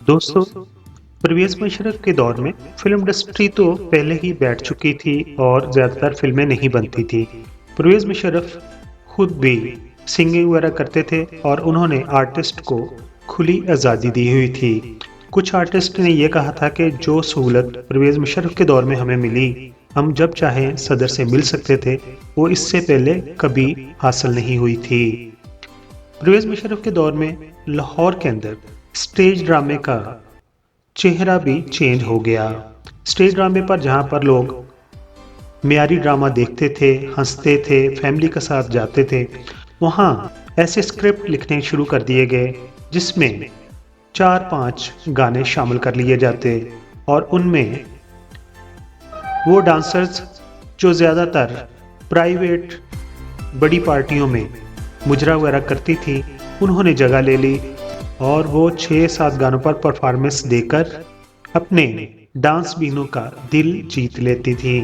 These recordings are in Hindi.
दोस्तों, परवेज़ मुशर्रफ के दौर में फ़िल्म इंडस्ट्री तो पहले ही बैठ चुकी थी और ज़्यादातर फ़िल्में नहीं बनती थी। परवेज़ मुशर्रफ खुद भी सिंगिंग वगैरह करते थे और उन्होंने आर्टिस्ट को खुली आज़ादी दी हुई थी। कुछ आर्टिस्ट ने ये कहा था कि जो सहूलत परवेज़ मुशर्रफ के दौर में हमें मिली, हम जब चाहें सदर से मिल सकते थे, वो इससे पहले कभी हासिल नहीं हुई थी। परवेज़ मुशर्रफ के दौर में लाहौर के अंदर स्टेज ड्रामे का चेहरा भी चेंज हो गया। स्टेज ड्रामे पर जहाँ पर लोग मियारी ड्रामा देखते थे, हंसते थे, फैमिली के साथ जाते थे, वहाँ ऐसे स्क्रिप्ट लिखने शुरू कर दिए गए जिसमें 4-5 गाने शामिल कर लिए जाते और उनमें वो डांसर्स जो ज़्यादातर प्राइवेट बड़ी पार्टियों में मुजरा वगैरह करती थी, उन्होंने जगह ले ली और वो 6-7 गानों पर परफॉर्मेंस देकर अपने डांस बीनों का दिल जीत लेती थी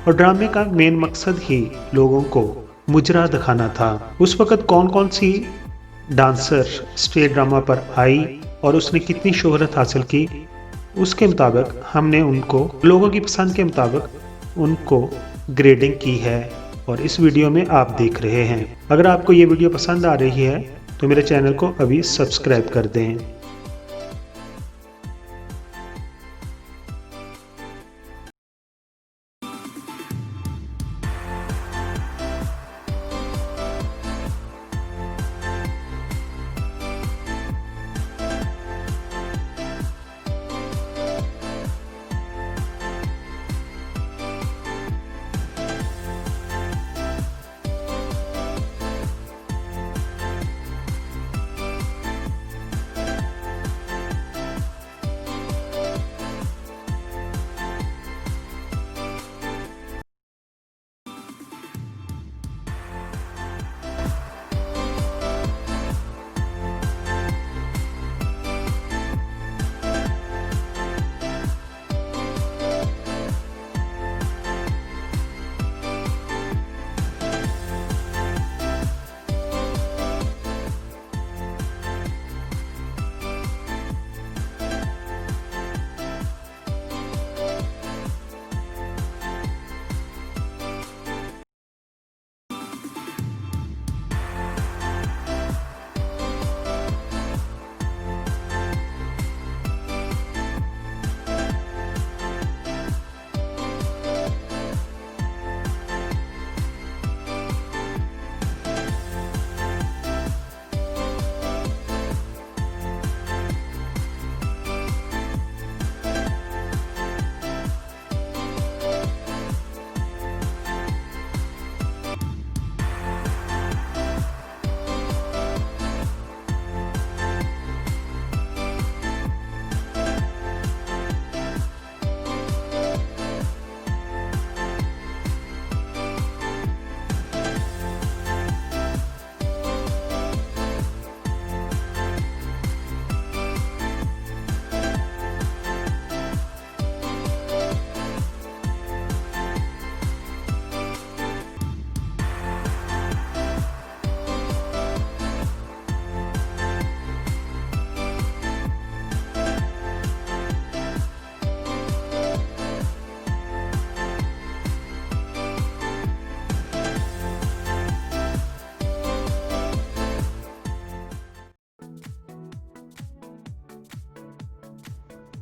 और ड्रामे का मेन मकसद ही लोगों को मुजरा दिखाना था। उस वक़्त कौन-कौन सी डांसर स्टेज ड्रामा पर आई और उसने कितनी शोहरत हासिल की, उसके मुताबिक हमने उनको लोगों की पसंद के मुताबिक उनको ग्रेडिंग की है और इस वीडियो में आप देख रहे हैं। अगर आपको ये वीडियो पसंद आ रही है तो मेरे चैनल को अभी सब्सक्राइब कर दें।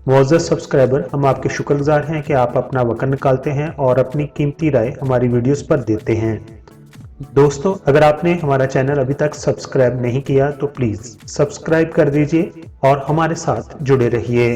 मुअज़्ज़ज़ सब्सक्राइबर, हम आपके शुक्रगुज़ार हैं कि आप अपना वक़्त निकालते हैं और अपनी कीमती राय हमारी वीडियोस पर देते हैं। दोस्तों, अगर आपने हमारा चैनल अभी तक सब्सक्राइब नहीं किया तो प्लीज़ सब्सक्राइब कर दीजिए और हमारे साथ जुड़े रहिए।